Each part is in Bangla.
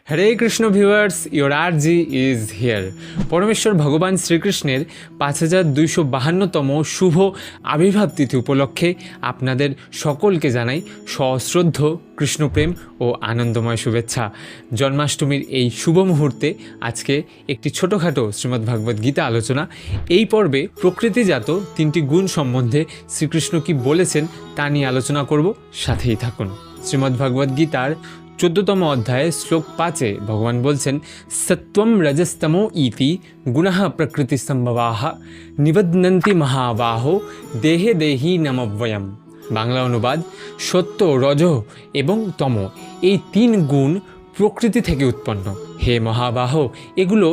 Hare Krishna viewers, your RG is here. পরমেশ্বর ভগবান শ্রীকৃষ্ণের 5252তম শুভ আবির্ভাব তিথি উপলক্ষে আপনাদের সকলকে জানাই সশ্রদ্ধ কৃষ্ণপ্রেম ও আনন্দময় শুভেচ্ছা। জন্মাষ্টমীর এই শুভ মুহূর্তে আজকে একটি ছোটোখাটো শ্রীমদ্ভাগবত গীতা আলোচনা। এই পর্বে প্রকৃতিজাত 3টি গুণ সম্বন্ধে শ্রীকৃষ্ণ কি বলেছেন তা নিয়ে আলোচনা করব, সাথেই থাকুন। শ্রীমদ্ভাগবত গীতার 14তম অধ্যায়ে শ্লোক 5-এ ভগবান বলছেন, সত্ত্বম রজস্তমো ইতি গুণঃ প্রকৃতি সম্ভবাঃ নিবধ্নন্তি মহাবাহো দেহে দেহি নমব্যয়ম। বাংলা অনুবাদ, সত্য, রজ এবং তম এই 3 গুণ প্রকৃতি থেকে উৎপন্ন। হে মহাবাহ, এগুলো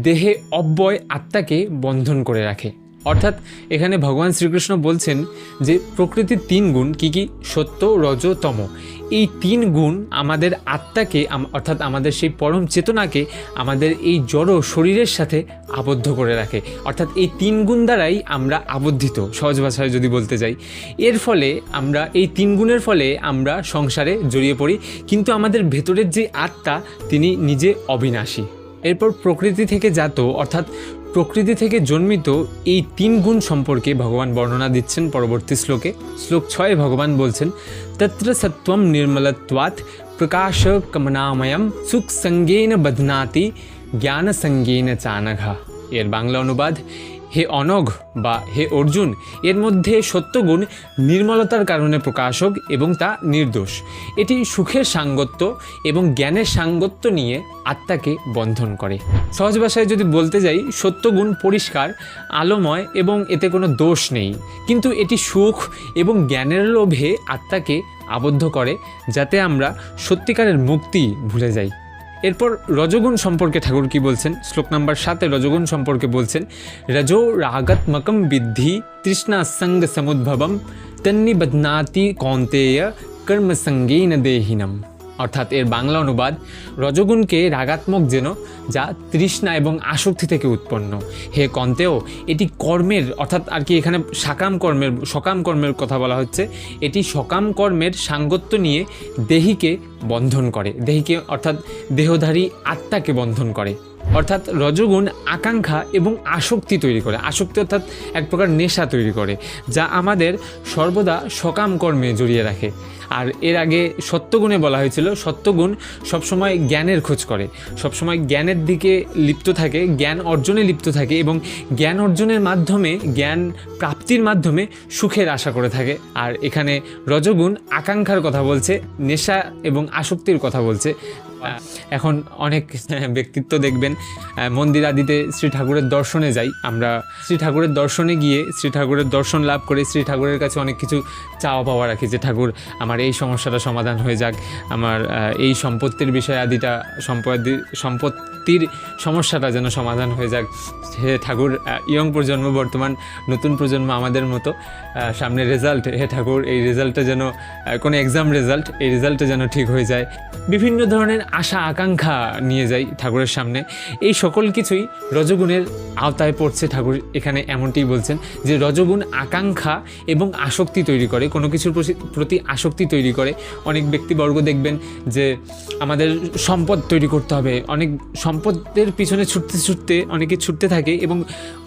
দেহে অব্যয় আত্মাকে বন্ধন করে রাখে। অর্থাৎ এখানে ভগবান শ্রীকৃষ্ণ বলছেন যে প্রকৃতির 3 গুণ কী কী? সত্য, রজ, তম। এই 3 গুণ আমাদের আত্মাকে অর্থাৎ আমাদের সেই পরম চেতনাকে আমাদের এই জড় শরীরের সাথে আবদ্ধ করে রাখে। অর্থাৎ এই 3 গুণ দ্বারাই আমরা আবদ্ধিত, সহজ ভাষায় যদি বলতে যাই। এর ফলে আমরা এই 3 গুণের ফলে আমরা সংসারে জড়িয়ে পড়ি, কিন্তু আমাদের ভেতরের যে আত্মা তিনি নিজে অবিনাশী। এরপর প্রকৃতি থেকে জাত অর্থাৎ প্রকৃতি থেকে জন্মিত এই 3 গুণ সম্পর্কে ভগবান বর্ণনা দিচ্ছেন পরবর্তী শ্লোকে। শ্লোক 6-এ ভগবান বলছেন, তত্র সত্ত্বম নির্মলত্বাৎ প্রকাশ কমনাময়ম সুখ সঙ্গেন বধ্নাতি জ্ঞান সঙ্গেন চানঘা। এর বাংলা অনুবাদ, হে অনঘ বা হে অর্জুন, এর মধ্যে সত্যগুণ নির্মলতার কারণে প্রকাশক এবং তা নির্দোষ। এটি সুখের সাঙ্গত্য এবং জ্ঞানের সাঙ্গত্য নিয়ে আত্মাকে বন্ধন করে। সহজ ভাষায় যদি বলতে যাই, সত্যগুণ পরিষ্কার, আলোময় এবং এতে কোনো দোষ নেই, কিন্তু এটি সুখ এবং জ্ঞানের লোভে আত্মাকে আবদ্ধ করে, যাতে আমরা সত্যিকারের মুক্তি ভুলে যাই। এরপর রজগুণ সম্পর্কে ঠাকুর কি বলছেন? শ্লোক নাম্বার 7-এ রজগুণ সম্পর্কে বলছেন, রজো রাগাত্মকম বিদ্ধি তৃষ্ণা সঙ্গ সমুদ্ভবম তন্নিবধ্নাতি কৌন্তেয় কর্মসঙ্গেন দেহিনম। অর্থাৎ এর বাংলা অনুবাদ, রজগুণকে রাগাত্মক যেন, যা তৃষ্ণা এবং আসক্তি থেকে উৎপন্ন। হে কন্তেয়, এটি কর্মের অর্থাৎ আর কি এখানে সকাম কর্মের কথা বলা হচ্ছে। এটি সকাম কর্মের সাঙ্গত্য নিয়ে দেহিকে বন্ধন করে, দেহিকে অর্থাৎ দেহধারী আত্মাকে বন্ধন করে। অর্থাৎ রজগুণ আকাঙ্ক্ষা এবং আসক্তি তৈরি করে। আসক্তি অর্থাৎ এক প্রকার নেশা তৈরি করে, যা আমাদের সর্বদা সকাম কর্মে জড়িয়ে রাখে। আর এর আগে সত্যগুণে বলা হয়েছিল, সত্যগুণ সবসময় জ্ঞানের খোঁজ করে, সবসময় জ্ঞানের দিকে লিপ্ত থাকে, জ্ঞান অর্জনে লিপ্ত থাকে এবং জ্ঞান অর্জনের মাধ্যমে, জ্ঞান প্রাপ্তির মাধ্যমে সুখের আশা করে থাকে। আর এখানে রজগুণ আকাঙ্ক্ষার কথা বলছে, নেশা এবং আসক্তির কথা বলছে। এখন অনেক ব্যক্তিত্ব দেখবেন মন্দির আদিতে শ্রী ঠাকুরের দর্শনে যাই আমরা, শ্রী ঠাকুরের দর্শনে গিয়ে শ্রী ঠাকুরের দর্শন লাভ করে শ্রী ঠাকুরের কাছে অনেক কিছু চাওয়া পাওয়া রাখি, যে ঠাকুর আমার এই সমস্যাটা সমাধান হয়ে যাক, আমার এই সম্পত্তির বিষয় আদিটা সম্পত্তির সমস্যাটা যেন সমাধান হয়ে যাক। হে ঠাকুর, ইয়ং প্রজন্ম, বর্তমান নতুন প্রজন্ম আমাদের মতো, সামনে রেজাল্ট, হে ঠাকুর এই রেজাল্টটা যেন কোনো এক্সাম রেজাল্ট, এই রেজাল্টটা যেন ঠিক হয়ে যায়। বিভিন্ন ধরনের আশা আকাঙ্ক্ষা নিয়ে যাই ঠাকুরের সামনে। এই সকল কিছুই রজগুণের আওতায় পড়ছে। ঠাকুর এখানে এমনটি বলছেন যে রজগুণ আকাঙ্ক্ষা এবং আসক্তি তৈরি করে, কোনো কিছুর প্রতি আসক্তি তৈরি করে। অনেক ব্যক্তিবর্গ দেখবেন যে আমাদের সম্পদ তৈরি করতে হবে, অনেক সম্পদের পিছনে ছুটতে অনেকে ছুটতে থাকে এবং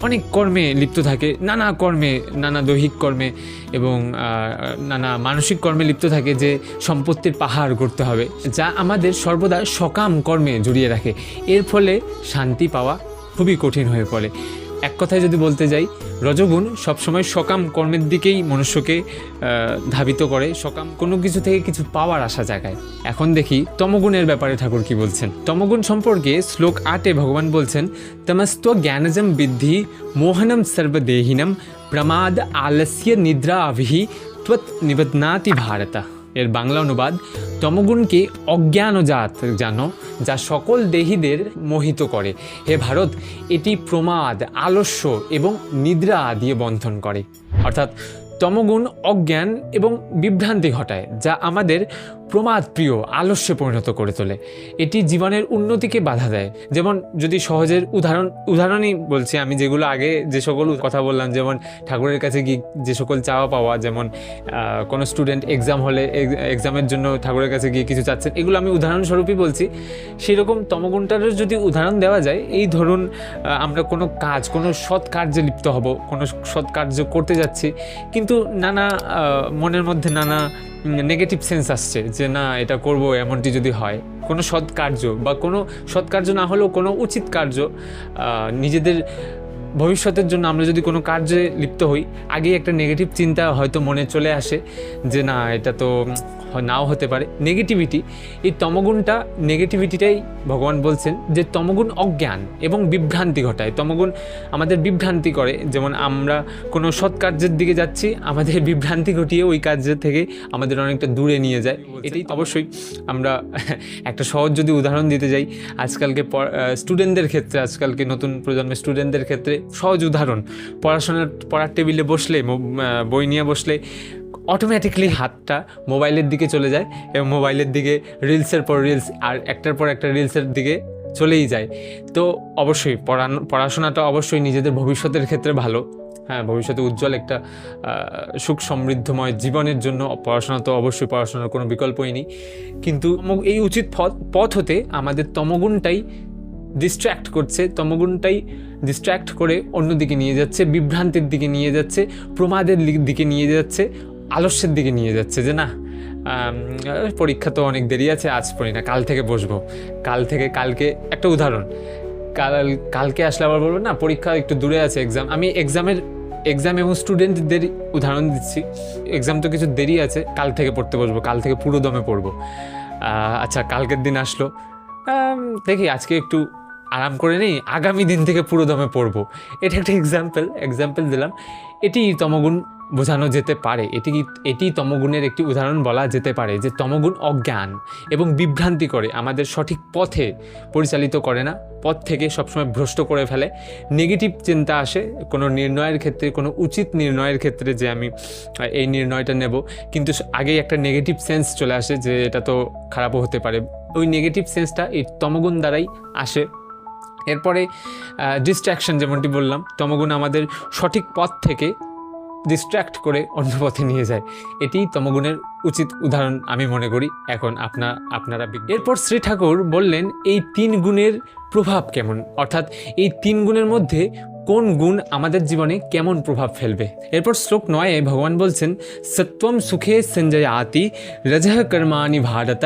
অনেক কর্মে লিপ্ত থাকে, নানা কর্মে, নানা দৈহিক কর্মে এবং নানা মানসিক কর্মে লিপ্ত থাকে, যে সম্পত্তির পাহাড় করতে হবে, যা আমাদের সর্বদা সকাম কর্মে জড়িয়ে রাখে। এর ফলে শান্তি পাওয়া খুবই কঠিন হয়ে পড়ে। এক কথায় যদি বলতে যাই, রজগুণ সবসময় সকাম কর্মের দিকেই মনুষ্যকে ধাবিত করে, সকাম কোনো কিছু থেকে কিছু পাওয়ার আশা জাগায়। এখন দেখি তমগুণের ব্যাপারে ঠাকুর কি বলছেন। তমগুণ সম্পর্কে শ্লোক 8-এ ভগবান বলছেন, তমস্ত্ব জ্ঞানজম বিদ্ধি মোহনম সর্বদেহিনম প্রমাদ আলস্য নিদ্রা আভিহি ত্বৎ নিবধ্নাতি ভারতা। এর বাংলা অনুবাদ, তমগুণকে অজ্ঞানজাত জানো, যা সকল দেহীদের মোহিত করে। হে ভারত, এটি প্রমাদ, আলস্য এবং নিদ্রা দিয়ে বন্ধন করে। অর্থাৎ তমগুণ অজ্ঞান এবং বিভ্রান্তি ঘটায়, যা আমাদের প্রমাদ প্রিয়, আলস্যে পরিণত করে তোলে। এটি জীবনের উন্নতিকে বাধা দেয়। যেমন যদি সহজের উদাহরণই বলছি আমি, যেগুলো আগে যে সকল কথা বললাম, যেমন ঠাকুরের কাছে গিয়ে যে সকল চাওয়া পাওয়া, যেমন কোনো স্টুডেন্ট এক্সাম হলে এক্সামের জন্য ঠাকুরের কাছে গিয়ে কিছু চাচ্ছেন, এগুলো আমি উদাহরণস্বরূপই বলছি। সেরকম তমগুণটারও যদি উদাহরণ দেওয়া যায়, এই ধরুন আমরা কোনো কাজ, কোনো সৎ কার্যে লিপ্ত হব, কোনো সৎ কার্য করতে যাচ্ছি, কিন্তু নানা মনের মধ্যে নানা নেগেটিভ সেন্স আসছে যে না এটা করব, এমনটি যদি হয় কোনো সৎ কার্য বা কোনো সৎ কার্য না হলেও কোনো উচিত কার্য, নিজেদের ভবিষ্যতের জন্য আমরা যদি কোনো কার্যে লিপ্ত হই, আগেই একটা নেগেটিভ চিন্তা হয়তো মনে চলে আসে যে না এটা তো নাও হতে পারে। এই তমগুণটা, নেগেটিভিটিটাই ভগবান বলছেন যে তমগুণ অজ্ঞান এবং বিভ্রান্তি ঘটায়। তমগুণ আমাদের বিভ্রান্তি করে, যেমন আমরা কোনো সৎ কার্যের দিকে যাচ্ছি, আমাদের বিভ্রান্তি ঘটিয়ে ওই কার্যের থেকে আমাদের অনেকটা দূরে নিয়ে যায়। এটাই অবশ্যই আমরা একটা সহজ যদি উদাহরণ দিতে যাই, আজকালকে স্টুডেন্টদের ক্ষেত্রে, আজকালকে নতুন প্রজন্মের স্টুডেন্টদের ক্ষেত্রে সহজ উদাহরণ, পড়ার টেবিলে বসলে, বই নিয়ে বসলে অটোমেটিকলি হাতটা মোবাইলের দিকে চলে যায় এবং মোবাইলের দিকে রিলসের পর রিলস আর একটার পর একটা রিলসের দিকে চলেই যায়। তো অবশ্যই পড়াশোনাটা অবশ্যই নিজেদের ভবিষ্যতের ক্ষেত্রে ভালো, হ্যাঁ, ভবিষ্যতে উজ্জ্বল একটা সুখ সমৃদ্ধময় জীবনের জন্য পড়াশোনা তো অবশ্যই, পড়াশোনার কোনো বিকল্পই নেই। কিন্তু এই উচিত পথ হতে আমাদের তমগুণটাই ডিস্ট্র্যাক্ট করছে, তমগুণটাই ডিস্ট্র্যাক্ট করে অন্যদিকে নিয়ে যাচ্ছে, বিভ্রান্তির দিকে নিয়ে যাচ্ছে, প্রমাদের দিকে নিয়ে যাচ্ছে, আলস্যের দিকে নিয়ে যাচ্ছে। যে না পরীক্ষা তো অনেক দেরি আছে, আজ পড়ি না, কাল থেকে বসবো, কালকে একটা উদাহরণ, কালকে আসলে আবার বলবো না পরীক্ষা একটু দূরে আছে, আমি এক্সাম এবং স্টুডেন্টদের উদাহরণ দিচ্ছি। এক্সাম তো কিছু দেরি আছে, কাল থেকে পড়তে বসবো, কাল থেকে পুরো দমে পড়বো। আচ্ছা কালকের দিন আসলো, দেখি আজকে একটু আরাম করে নেই, আগামী দিন থেকে পুরো দমে পড়বো। এটা একটা এক্সাম্পল দিলাম। এটি তমগুণ বোঝানো যেতে পারে, এটি তমগুণের একটি উদাহরণ বলা যেতে পারে যে তমগুণ অজ্ঞান এবং বিভ্রান্তি করে, আমাদের সঠিক পথে পরিচালিত করে না, পথ থেকে সবসময় ভ্রষ্ট করে ফেলে। নেগেটিভ চিন্তা আসে কোনো নির্ণয়ের ক্ষেত্রে, কোনো উচিত নির্ণয়ের ক্ষেত্রে, যে আমি এই নির্ণয়টা নেব, কিন্তু আগেই একটা নেগেটিভ সেন্স চলে আসে যে এটা তো খারাপও হতে পারে। ওই নেগেটিভ সেন্সটা এই তমগুণ দ্বারাই আসে। এরপরে ডিস্ট্র্যাকশন, যেমনটি বললাম, তমগুণ আমাদের সঠিক পথ থেকে ডিস্ট্র্যাক্ট করে অন্য পথে নিয়ে যায়। এটি তমগুণের উচিত উদাহরণ আমি মনে করি। এখন আপনারা এরপর শ্রী ঠাকুর বললেন এই 3 গুণের প্রভাব কেমন, অর্থাৎ এই 3 গুণের মধ্যে কোন গুণ আমাদের জীবনে কেমন প্রভাব ফেলবে। এরপর শ্লোক 9-এ ভগবান বলছেন সত্বম সুখে সঞ্জয়াতি রজঃ কর্মাণি ভারত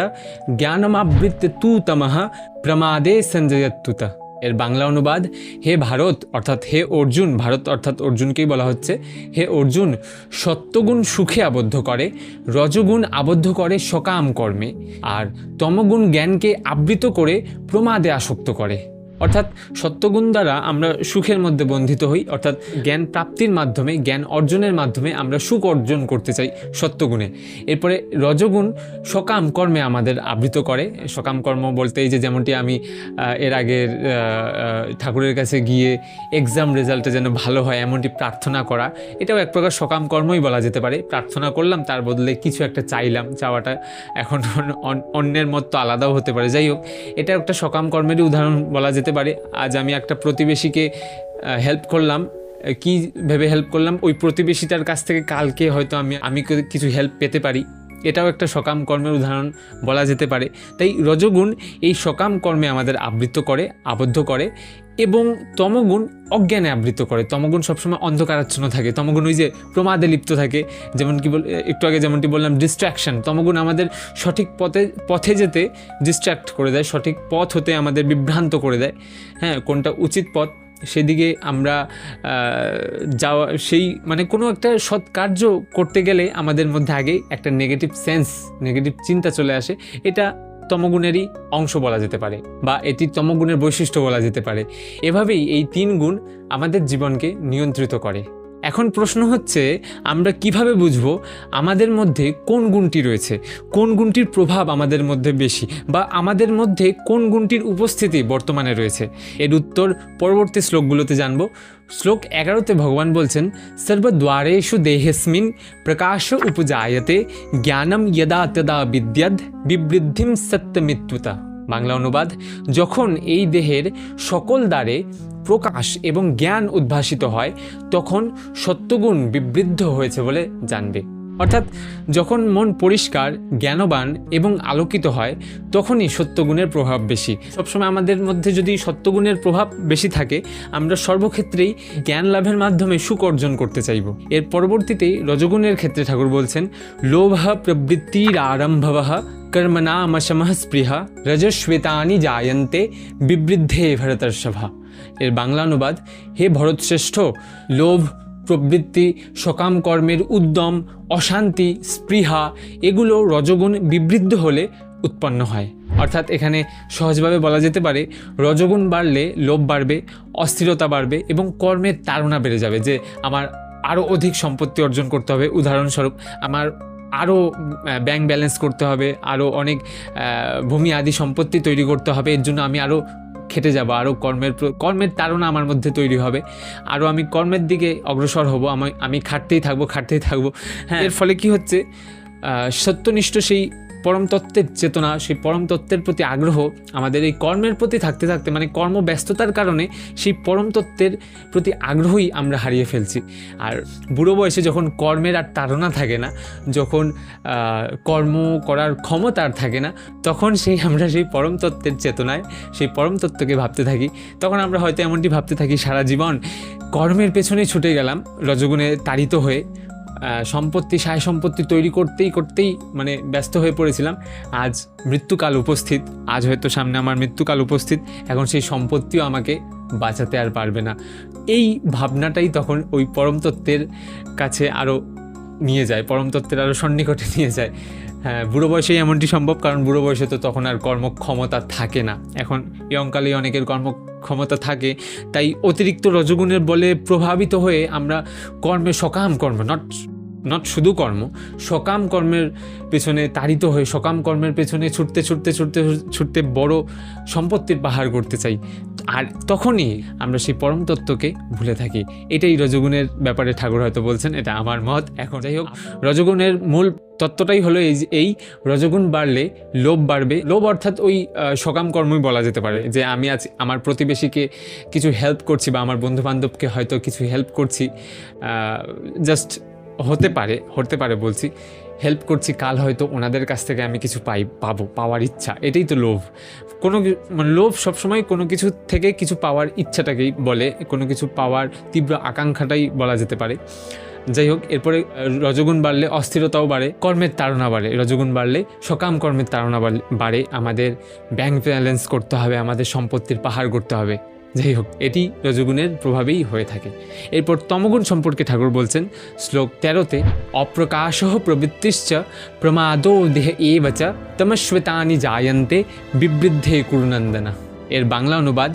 জ্ঞানমাবৃত্য তু তমঃ প্রমাদে সঞ্জয়ত্যুত। এর বাংলা অনুবাদ, হে ভারত অর্থাৎ হে অর্জুন, ভারত অর্থাৎ অর্জুনকেই বলা হচ্ছে, হে অর্জুন, সত্যগুণ সুখে আবদ্ধ করে, রজগুণ আবদ্ধ করে সকাম কর্মে, আর তমগুণ জ্ঞানকে আবৃত করে প্রমাদে আসক্ত করে। অর্থাৎ সত্যগুণ দ্বারা আমরা সুখের মধ্যে বন্ধিত হই, অর্থাৎ জ্ঞান প্রাপ্তির মাধ্যমে, জ্ঞান অর্জনের মাধ্যমে আমরা সুখ অর্জন করতে চাই সত্যগুণে। এরপরে রজগুণ সকাম কর্মে আমাদের আবৃত করে। সকাম কর্ম বলতে এই যে যেমনটি আমি এর আগের ঠাকুরের কাছে গিয়ে এক্সাম রেজাল্টে যেন ভালো হয় এমনটি প্রার্থনা করা, এটাও এক প্রকার সকাম কর্মই বলা যেতে পারে। প্রার্থনা করলাম, তার বদলে কিছু একটা চাইলাম, চাওয়াটা এখন অন্যের মত তো আলাদাও হতে পারে। যাই হোক, এটা একটা সকাম কর্মেরই উদাহরণ বলা যেতে পারে। আজ আমি একটা প্রতিবেশীকে হেল্প করলাম, কি ভেবে হেল্প করলাম, ওই প্রতিবেশীটার কাছ থেকে কালকে হয়তো আমি কিছু হেল্প পেতে পারি, এটাও একটা সকাম কর্মের উদাহরণ বলা যেতে পারে। তাই রজগুণ এই সকাম কর্মে আমাদের আবদ্ধ করে এবং তমগুণ অজ্ঞানে আবৃত করে। তমগুণ সবসময় অন্ধকারাচ্ছন্ন থাকে, তমগুণ ওই যে প্রমাদে লিপ্ত থাকে, যেমন কি একটু আগে যেমনটি বললাম ডিস্ট্র্যাকশন, তমগুণ আমাদের সঠিক পথে যেতে ডিস্ট্র্যাক্ট করে দেয়, সঠিক পথ হতে আমাদের বিভ্রান্ত করে দেয়। হ্যাঁ, কোনটা উচিত পথ সেদিকে আমরা যাওয়া, সেই মানে কোনো একটা সৎ কার্য করতে গেলে আমাদের মধ্যে আগেই একটা নেগেটিভ সেন্স, নেগেটিভ চিন্তা চলে আসে। এটা তমগুণেরই অংশ বলা যেতে পারে, বা এটি তমগুণের বৈশিষ্ট্য বলা যেতে পারে। এভাবেই এই 3 গুণ আমাদের জীবনকে নিয়ন্ত্রিত করে। এখন প্রশ্ন হচ্ছে, আমরা কিভাবে বুঝবো আমাদের মধ্যে কোন গুণটি রয়েছে, কোন গুণটির প্রভাব আমাদের মধ্যে বেশি, বা আমাদের মধ্যে কোন গুণটির উপস্থিতি বর্তমানে রয়েছে? এর উত্তর পরবর্তী শ্লোকগুলোতে জানবো। শ্লোক 11তে ভগবান বলছেন সর্বদ্বারেষু দেহেস্মিন প্রকাশ উপজায়তে জ্ঞানম যদা তদা বিদ্যাদ বিবৃদ্ধিম সত্যমিত্যুতা। বাংলা অনুবাদ, যখন এই দেহের সকল দ্বারে প্রকাশ এবং জ্ঞান উদ্ভাসিত হয় তখন সত্যগুণ বিবৃদ্ধ হয়েছে বলে জানবে। অর্থাৎ যখন মন পরিষ্কার, জ্ঞানবান এবং আলোকিত হয় তখনই সত্যগুণের প্রভাব বেশি। সবসময় আমাদের মধ্যে যদি সত্যগুণের প্রভাব বেশি থাকে আমরা সর্বক্ষেত্রেই জ্ঞান লাভের মাধ্যমে সুখ অর্জন করতে চাইব। এর পরবর্তীতেই রজগুণের ক্ষেত্রে ঠাকুর বলছেন লোভ প্রবৃত্তির আরম্ভব কর্মণামশমঃ স্পৃহা রজস্বেতানি জায়ন্তে বিবৃদ্ধে ভরতর্ষভা। এর বাংলা অনুবাদ, হে ভরতশ্রেষ্ঠ, লোভ, প্রবৃত্তি, সকাম কর্মের উদ্যম, অশান্তি, স্পৃহা এগুলো রজগুণ বিবৃদ্ধ হলে উৎপন্ন হয়। অর্থাৎ এখানে সহজভাবে বলা যেতে পারে রজগুণ বাড়লে লোভ বাড়বে, অস্থিরতা বাড়বে এবং কর্মের তাড়না বেড়ে যাবে, যে আমার আরও অধিক সম্পত্তি অর্জন করতে হবে, উদাহরণস্বরূপ আমার আরও ব্যাংক ব্যালেন্স করতে হবে, আরও অনেক ভূমি আদি সম্পত্তি তৈরি করতে হবে, এর জন্য আমি আরও খেটে যাব, আরও কর্মের তাড়না আমার মধ্যে তৈরি হবে, আরও আমি কর্মের দিকে অগ্রসর হব, আমি খাটতেই থাকবো। হ্যাঁ, এর ফলে কি হচ্ছে, সত্যনিষ্ঠ সেই পরম তত্ত্বের চেতনা, সেই পরম তত্ত্বের প্রতি আগ্রহ আমাদের এই কর্মের প্রতি থাকতে থাকতে, মানে কর্মব্যস্ততার কারণে সেই পরম তত্ত্বের প্রতি আগ্রহই আমরা হারিয়ে ফেলছি। আর বুড়ো বয়সে যখন কর্মের আর তাড়না থাকে না, যখন কর্ম করার ক্ষমতা আর থাকে না, তখন আমরা সেই পরম তত্ত্বের চেতনায় সেই পরম তত্ত্বকে ভাবতে থাকি। তখন আমরা হয়তো এমনটি ভাবতে থাকি, সারা জীবন কর্মের পেছনে ছুটে গেলাম, রজগুণে তাড়িত হয়ে সম্পত্তি, সায় সম্পত্তি তৈরি করতেই মানে ব্যস্ত হয়ে পড়েছিলাম। আজ মৃত্যুকাল উপস্থিত, আজ হয়তো সামনে আমার মৃত্যুকাল উপস্থিত, এখন সেই সম্পত্তিও আমাকে বাঁচাতে আর পারবে না। এই ভাবনাটাই তখন ওই পরম তত্ত্বের কাছে আরও নিয়ে যায়, পরম তত্ত্বের আরও সন্নিকটে নিয়ে যায়। হ্যাঁ, বুড়ো বয়সেই এমনটি সম্ভব, কারণ বুড়ো বয়সে তো তখন আর কর্মক্ষমতা থাকে না। এখন ইয়ংকালেই অনেকের কর্মক্ষমতা থাকে, তাই অতিরিক্ত রজগুণের বলে প্রভাবিত হয়ে আমরা সকাম কর্ম, নট শুধু কর্ম, সকাম কর্মের পেছনে তাড়িত হয়ে সকাম কর্মের পেছনে ছুটতে বড় সম্পত্তির পাহাড় করতে চাই, আর তখনই আমরা সেই পরম তত্ত্বকে ভুলে থাকি। এটাই রজগুণের ব্যাপারে ঠাকুর হয়তো বলছেন, এটা আমার মত। এখন যাই হোক, রজগুণের মূল তত্ত্বটাই হলো এই রজগুণ বাড়লে লোভ বাড়বে। লোভ অর্থাৎ ওই সকাম কর্মই বলা যেতে পারে, যে আমি আজ আমার প্রতিবেশীকে কিছু হেল্প করছি বা আমার বন্ধুবান্ধবকে হয়তো কিছু হেল্প করছি, জাস্ট হতে পারে বলছি, হেল্প করছি, কাল হয়তো ওনাদের কাছ থেকে আমি কিছু পাওয়ার ইচ্ছা, এটাই তো লোভ। লোভ সবসময় কোনো কিছু থেকে কিছু পাওয়ার ইচ্ছাটাকেই বলে, কোনো কিছু পাওয়ার তীব্র আকাঙ্ক্ষাটাই বলা যেতে পারে। যাই হোক, এরপরে রজগুণ বাড়লে অস্থিরতাও বাড়ে, কর্মের তাড়না বাড়ে। রজগুণ বাড়লে সকাম কর্মের তাড়না বাড়ে, আমাদের ব্যাংক ব্যালেন্স করতে হবে, আমাদের সম্পত্তির পাহাড় করতে হবে। যাই হোক, এটি রজগুণের প্রভাবেই হয়ে থাকে। এরপর তমগুণ সম্পর্কে ঠাকুর বলছেন শ্লোক 13তে, অপ্রকাশঃ প্রবৃত্তিশ্চ প্রমাদো দেহ এব চ তমশ্বেতানি জায়ন্তে বিবৃদ্ধে কুরুনন্দনা। এর বাংলা অনুবাদ,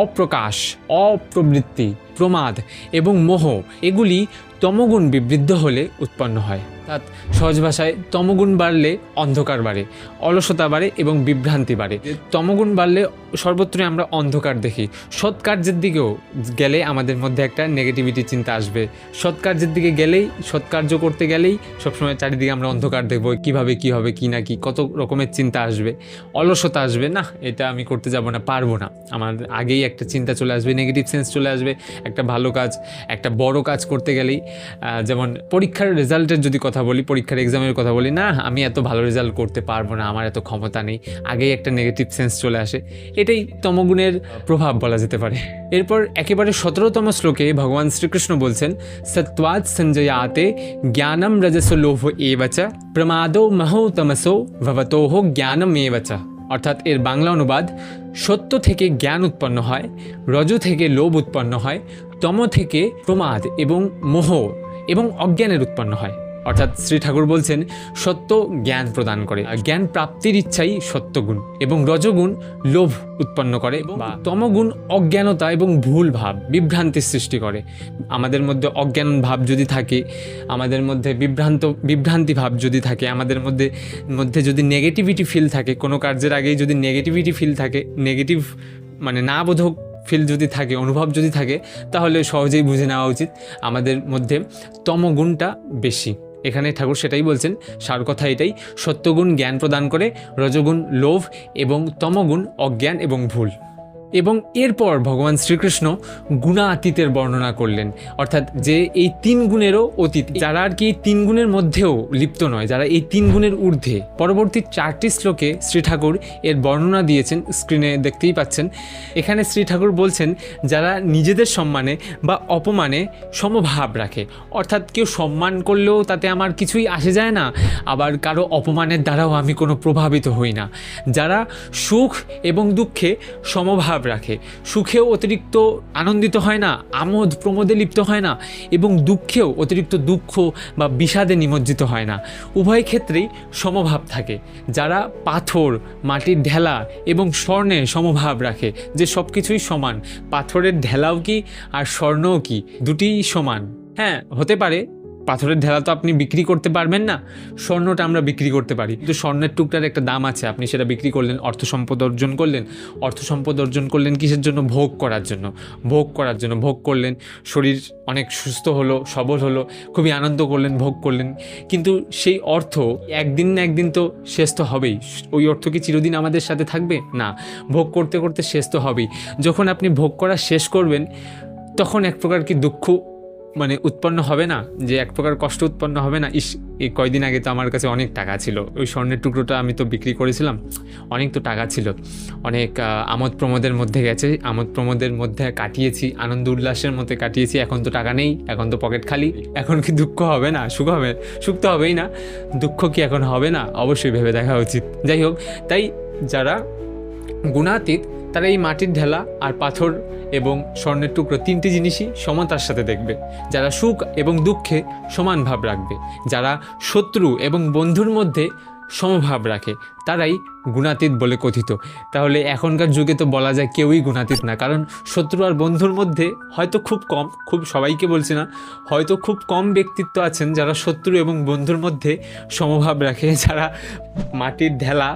অপ্রকাশ, অপ্রবৃত্তি, প্রমাদ এবং মোহ এগুলি তমগুণ বিবৃদ্ধ হলে উৎপন্ন হয়। অর্থাৎ সহজ ভাষায় তমগুণ বাড়লে অন্ধকার বাড়ে, অলসতা বাড়ে এবং বিভ্রান্তি বাড়ে। তমগুণ বাড়লে সর্বত্রই আমরা অন্ধকার দেখি। সৎ কার্যের দিকেও গেলে আমাদের মধ্যে একটা নেগেটিভিটি চিন্তা আসবে। সৎ কার্যের দিকে গেলেই, সৎ কার্য করতে গেলেই সবসময় চারিদিকে আমরা অন্ধকার দেখবো, কীভাবে কী হবে, কী না কি, কত রকমের চিন্তা আসবে, অলসতা আসবে, না এটা আমি করতে যাব না, পারবো না, আমার আগেই একটা চিন্তা চলে আসবে, নেগেটিভ সেন্স চলে আসবে। একটা ভালো কাজ, একটা বড় কাজ করতে গেলেই, যেমন পরীক্ষার রেজাল্টের যদি কথা বলি, পরীক্ষার এক্সামের কথা বলি, না আমি এত ভালো রেজাল্ট করতে পারবো না, আমার এত ক্ষমতা নেই, আগেই একটা নেগেটিভ সেন্স চলে আসে। এটাই তমগুণের প্রভাব বলা যেতে পারে। এরপর একেবারে 17তম শ্লোকে ভগবান শ্রীকৃষ্ণ বলছেন, সত্ত্বাৎ সঞ্জয়াতে জ্ঞানম রজস লোভ এব চ প্রমাদো মহো তমসো ভবতোহ জ্ঞানম এব চ। অর্থাৎ এর বাংলা অনুবাদ, সত্য থেকে জ্ঞান উৎপন্ন হয়, রজ থেকে লোভ উৎপন্ন হয়, তম থেকে প্রমাদ এবং মোহ এবং অজ্ঞানের উৎপন্ন হয়। অর্থাৎ শ্রী ঠাকুর বলছেন, সত্য জ্ঞান প্রদান করে, জ্ঞান প্রাপ্তির ইচ্ছাই সত্যগুণ, এবং রজগুণ লোভ উৎপন্ন করে, বা তমগুণ অজ্ঞানতা এবং ভুল ভাব, বিভ্রান্তির সৃষ্টি করে। আমাদের মধ্যে অজ্ঞান ভাব যদি থাকে, আমাদের মধ্যে বিভ্রান্তি ভাব যদি থাকে, আমাদের মধ্যে যদি নেগেটিভিটি ফিল থাকে, কোনো কার্যের আগেই যদি নেগেটিভিটি ফিল থাকে, নেগেটিভ মানে না বোধক ফিল যদি থাকে, অনুভব যদি থাকে, তাহলে সহজেই বুঝে নেওয়া উচিত আমাদের মধ্যে তমগুণটা বেশি। এখানে ঠাকুর সেটাই বলছেন, সার কথা এটাই, সত্যগুণ জ্ঞান প্রদান করে, রজগুণ লোভ এবং তমগুণ অজ্ঞান এবং ভুল। এবং এরপর ভগবান শ্রীকৃষ্ণ গুণাতীতের বর্ণনা করলেন, অর্থাৎ যে এই 3 গুণেরও অতীত, যারা আর কি এই 3 গুণের মধ্যেও লিপ্ত নয়, যারা এই 3 গুণের ঊর্ধ্বে। পরবর্তী 4টি শ্লোকে শ্রী ঠাকুর এর বর্ণনা দিয়েছেন, স্ক্রিনে দেখতেই পাচ্ছেন। এখানে শ্রী ঠাকুর বলছেন যারা নিজেদের সম্মানে বা অপমানে সমভাব রাখে, অর্থাৎ কেউ সম্মান করলেও তাতে আমার কিছুই আসে যায় না, আবার কারো অপমানের দ্বারাও আমি কোনো প্রভাবিত হই না। যারা সুখ এবং দুঃখে সমভাব রাখে, সুখেও অতিরিক্ত আনন্দিত হয় না, আমোদ প্রমোদে লিপ্ত হয় না, এবং দুঃখেও অতিরিক্ত দুঃখ বা বিষাদে নিমজ্জিত হয় না, উভয় ক্ষেত্রেই সমভাব থাকে। যারা পাথর, মাটির ঢেলা এবং স্বর্ণের সমভাব রাখে, যে সব কিছুই সমান, পাথরের ঢেলাও কি আর স্বর্ণও কি, দুটিই সমান। হ্যাঁ, হতে পারে পাথরের ঢেলা তো আপনি বিক্রি করতে পারবেন না, স্বর্ণটা আমরা বিক্রি করতে পারি, কিন্তু স্বর্ণের টুকটার একটা দাম আছে, আপনি সেটা বিক্রি করলেন, অর্থ সম্পদ অর্জন করলেন। অর্থ সম্পদ অর্জন করলেন কিসের জন্য? ভোগ করার জন্য। ভোগ করার জন্য ভোগ করলেন, শরীর অনেক সুস্থ হলো, সবল হলো, খুবই আনন্দ করলেন, ভোগ করলেন, কিন্তু সেই অর্থ একদিন না একদিন তো শেষ তো হবেই। ওই অর্থ কি চিরদিন আমাদের সাথে থাকবে? না, ভোগ করতে করতে শেষ তো হবেই। যখন আপনি ভোগ করা শেষ করবেন, তখন এক প্রকার কি দুঃখ উৎপন্ন হবে না, যে এক প্রকার কষ্ট উৎপন্ন হবে না? এই কয়দিন আগে তো আমার কাছে অনেক টাকা ছিল, ওই স্বর্ণের টুকরোটা আমি তো বিক্রি করেছিলাম, অনেক তো টাকা ছিল, অনেক আমোদ প্রমোদের মধ্যে গেছে, আমোদ প্রমোদের মধ্যে কাটিয়েছি, আনন্দ উল্লাসের মধ্যে কাটিয়েছি, এখন তো টাকা নেই, এখন তো পকেট খালি, এখন কি দুঃখ হবে না? সুখ হবে? সুখ তো হবেই না, দুঃখ কি এখন হবে না? অবশ্যই ভেবে দেখা উচিত। যাই হোক, তাই যারা গুণাতীত তারা এই মাটির ঢেলা আর পাথর এবং স্বর্ণের টুকরো 3টি জিনিসই সমতার সাথে দেখবে। যারা সুখ এবং দুঃখে সমান ভাব রাখবে, যারা শত্রু এবং বন্ধুর মধ্যে সমভাব রাখে, তারাই গুণাতীত বলে কথিত। তাহলে এখনকার যুগে তো বলা যায় কেউই গুণাতীত না, কারণ শত্রু আর বন্ধুর মধ্যে হয়তো খুব কম, খুব সবাইকে বলছি না, হয়তো খুব কম ব্যক্তিত্ব আছেন যারা শত্রু এবং বন্ধুর মধ্যে সমভাব রাখে, যারা মাটির ঢেলা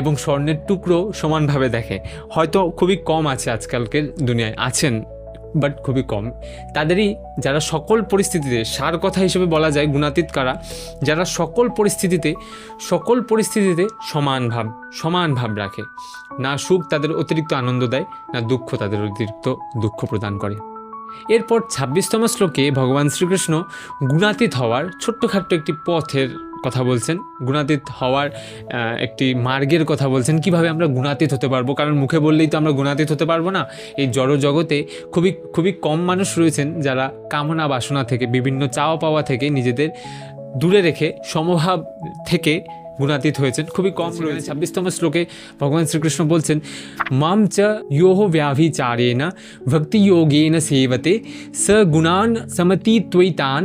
এবং স্বর্ণের টুকরো সমানভাবে দেখে। হয়তো খুবই কম আছে, আজকালকের দুনিয়ায় আছেন, বাট খুবই কম। তাদেরই যারা সকল পরিস্থিতিতে, সার কথা হিসেবে বলা যায় গুণাতীত কারা, যারা সকল পরিস্থিতিতে সমান ভাব রাখে, না সুখ তাদের অতিরিক্ত আনন্দ দেয়, না দুঃখ তাদের অতিরিক্ত দুঃখ প্রদান করে। এরপর 26তম শ্লোকে ভগবান শ্রীকৃষ্ণ গুণাতীত হওয়ার ছোট্টখাট্ট একটি পথের কথা বলছেন, গুণাতীত হওয়ার একটি মার্গের কথা বলছেন, কিভাবে আমরা গুণাতীত হতে পারবো। কারণ মুখে বললেই তো আমরা গুণাতীত হতে পারবো না। এই জড় জগতে খুবই কম মানুষ রয়েছেন যারা কামনা বাসনা থেকে, বিভিন্ন চাওয়া পাওয়া থেকে নিজেদের দূরে রেখে সমভাব থেকে গুণাতীত হয়েছেন, খুবই কম রয়েছে। 26তম শ্লোকে ভগবান শ্রীকৃষ্ণ বলছেন, মাম চ ইয়োহ ব্যাভিচারেণ ভক্তি যোগেন সেবতে স গুণান সমতীত্বৈতান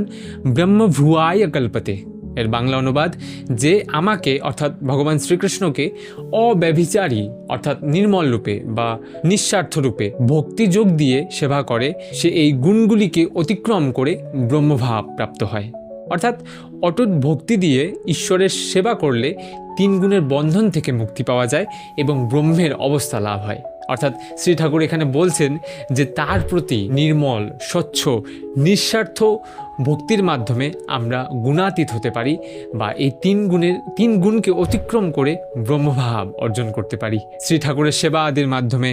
ব্রহ্মভুয়ায় কল্পতে। এর বাংলা অনুবাদ, যে আমাকে অর্থাৎ ভগবান শ্রীকৃষ্ণকে অব্যভিচারী অর্থাৎ নির্মল রূপে বা নিঃস্বার্থ রূপে ভক্তিযোগ দিয়ে সেবা করে, সে এই গুণগুলিকে অতিক্রম করে ব্রহ্মভাব প্রাপ্ত হয়। অর্থাৎ অটুট ভক্তি দিয়ে ঈশ্বরের সেবা করলে 3 গুণের বন্ধন থেকে মুক্তি পাওয়া যায় এবং ব্রহ্মের অবস্থা লাভ হয়। অর্থাৎ শ্রী ঠাকুর এখানে বলছেন যে তার প্রতি নির্মল, স্বচ্ছ, নিঃস্বার্থ ভক্তির মাধ্যমে আমরা গুণাতীত হতে পারি, বা এই 3 গুণকে অতিক্রম করে ব্রহ্মভাব অর্জন করতে পারি। শ্রী ঠাকুরের সেবা আদির মাধ্যমে,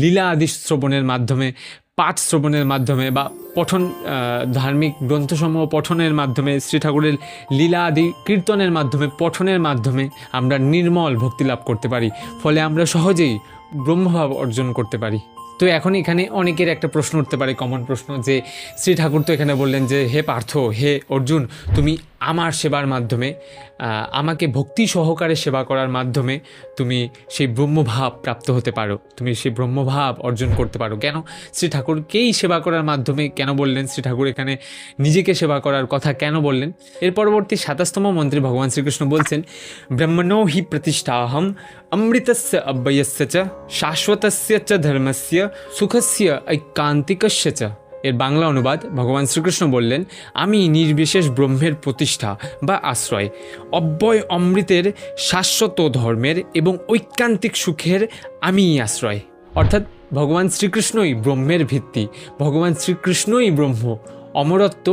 লীলা আদি শ্রবণের মাধ্যমে, পাঠ শ্রবণের মাধ্যমে বা পঠন, ধার্মিক গ্রন্থসমূহ পঠনের মাধ্যমে, শ্রী ঠাকুরের লীলা আদি কীর্তনের মাধ্যমে, পঠনের মাধ্যমে আমরা নির্মল ভক্তি লাভ করতে পারি। ফলে আমরা সহজেই ব্রহ্মভাব অর্জন করতে পারি। তো এখন এখানে অনেকের একটা প্রশ্ন উঠতে পারে, কমন প্রশ্ন, যে শ্রী ঠাকুর তো এখানে বললেন যে হে পার্থ, হে অর্জুন, তুমি আমার সেবার মাধ্যমে, আমাকে ভক্তি সহকারে সেবা করার মাধ্যমে তুমি সেই ব্রহ্মভাব প্রাপ্ত হতে পারো, তুমি সেই ব্রহ্মভাব অর্জন করতে পারো। কেন শ্রী ঠাকুরকেই সেবা করার মাধ্যমে কেন বললেন? শ্রী ঠাকুর এখানে নিজেকে সেবা করার কথা কেন বললেন? এর পরবর্তী 27তম মন্ত্রে ভগবান শ্রীকৃষ্ণ বলছেন, ব্রহ্মণো হি প্রতিষ্ঠাহম অমৃতস্য অব্যয়স্য চ শাশ্বতস্য চ ধর্মস্য সুখস্য ঐকান্তিকস্য চ। এর বাংলা অনুবাদ, ভগবান শ্রীকৃষ্ণ বললেন, আমি নির্বিশেষ ব্রহ্মের প্রতিষ্ঠা বা আশ্রয়, অব্যয় অমৃতের, শাশ্বত ধর্মের এবং ঐকান্তিক সুখের আমিই আশ্রয়। অর্থাৎ ভগবান শ্রীকৃষ্ণই ব্রহ্মের ভিত্তি, ভগবান শ্রীকৃষ্ণই ব্রহ্ম, অমরত্ব,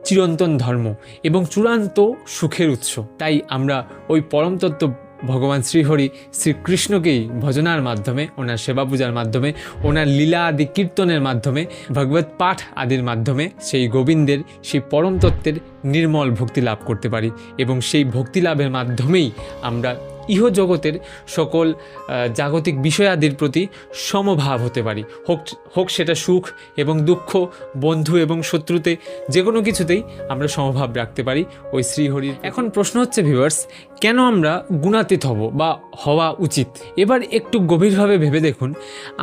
চিরন্তন ধর্ম এবং চূড়ান্ত সুখের উৎস। তাই আমরা ওই পরমতত্ত্ব ভগবান শ্রীহরি শ্রীকৃষ্ণকেই ভজনার মাধ্যমে, ওনার সেবা পূজার মাধ্যমে, ওনার লীলা আদি কীর্তনের মাধ্যমে, ভগবত পাঠ আদির মাধ্যমে সেই গোবিন্দের, সেই পরমতত্ত্বের নির্মল ভক্তি লাভ করতে পারি এবং সেই ভক্তি লাভের মাধ্যমেই আমরা ইহজগতের সকল জাগতিক বিষয়াদির প্রতি সমভাব হতে পারি। হোক সেটা সুখ এবং দুঃখ, বন্ধু এবং শত্রুতে, যে কোনো কিছুতেই আমরা সমভাব রাখতে পারি ওই শ্রীহরির। এখন প্রশ্ন হচ্ছে ভিউয়ার্স, কেন আমরা গুণাতীত হব বা হওয়া উচিত? এবার একটু গভীরভাবে ভেবে দেখুন,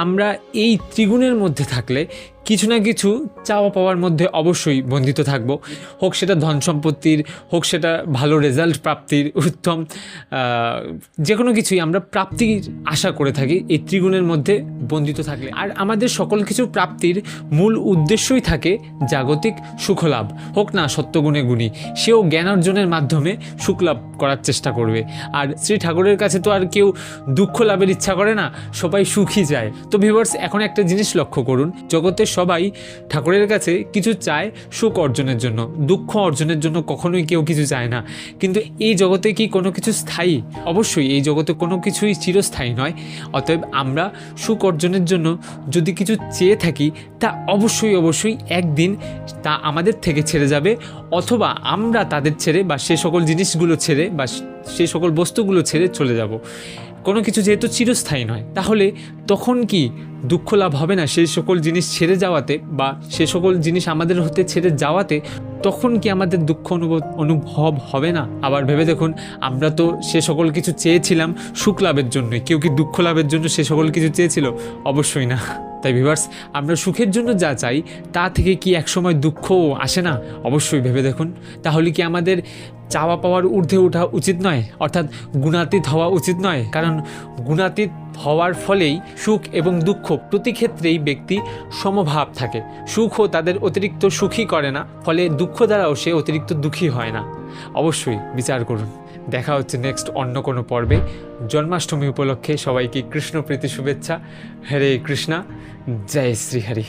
আমরা এই ত্রিগুণের মধ্যে থাকলে কিছু না কিছু চাওয়া পাওয়ার মধ্যে অবশ্যই বন্ধিত থাকব। হোক সেটা ধন সম্পত্তির, হোক সেটা ভালো রেজাল্ট প্রাপ্তির, উত্তম যে কোনো কিছুই আমরা প্রাপ্তির আশা করে থাকি এই ত্রিগুণের মধ্যে বন্ধিত থাকলে। আর আমাদের সকল কিছু প্রাপ্তির মূল উদ্দেশ্যই থাকে জাগতিক সুখলাভ। হোক না সত্যগুণে গুণী, সেও জ্ঞান অর্জনের মাধ্যমে সুখ লাভ করার চেষ্টা করবে। আর শ্রী ঠাকুরের কাছে তো আর কেউ দুঃখ লাভের ইচ্ছা করে না, সবাই সুখী চায়। তো ভিউয়ার্স, এখন একটা জিনিস লক্ষ্য করুন, জগতের সবাই ঠাকুরের কাছে কিছু চায় সুখ অর্জনের জন্য, দুঃখ অর্জনের জন্য কখনোই কেউ কিছু চায় না। কিন্তু এই জগতে কি কোনো কিছু স্থায়ী? অবশ্যই এই জগতে কোনো কিছুই চিরস্থায়ী নয়। অতএব আমরা সুখ অর্জনের জন্য যদি কিছু চেয়ে থাকি, তা অবশ্যই একদিন তা আমাদের থেকে ছেড়ে যাবে, অথবা আমরা তাদের ছেড়ে বা সে সকল জিনিসগুলো ছেড়ে বা সে সকল বস্তুগুলো ছেড়ে চলে যাব। কোনো কিছু যেহেতু চিরস্থায়ী নয়, তাহলে তখন কি দুঃখ লাভ হবে না সেই সকল জিনিস ছেড়ে যাওয়াতে, বা সে সকল জিনিস আমাদের হতে ছেড়ে যাওয়াতে? তখন কি আমাদের দুঃখ অনুভব হবে না? আবার ভেবে দেখুন, আমরা তো সে সকল কিছু চেয়েছিলাম সুখ লাভের জন্যই। কেউ কি দুঃখ লাভের জন্য সে সকল কিছু চেয়েছিল? অবশ্যই না। তাই ভিউয়ার্স, আমরা সুখের জন্য যা চাই তা থেকে কি একসময় দুঃখও আসে না? অবশ্যই ভেবে দেখুন। তাহলে কি আমাদের চাওয়া পাওয়ার ঊর্ধ্বে ওঠা উচিত নয়, অর্থাৎ গুণাতীত হওয়া উচিত নয়? কারণ গুণাতীত হওয়ার ফলেই সুখ এবং দুঃখ প্রতি ক্ষেত্রেই ব্যক্তি সমভাব থাকে। সুখও তাদের অতিরিক্ত সুখী করে না, ফলে দুঃখ দ্বারাও সে অতিরিক্ত দুঃখী হয় না। অবশ্যই বিচার করুন। দেখা হচ্ছে নেক্সট অন্য কোনো পর্বে। জন্মাষ্টমী উপলক্ষে সবাইকে কৃষ্ণপ্রীতি শুভেচ্ছা। হরে কৃষ্ণা, জয় শ্রীহরি।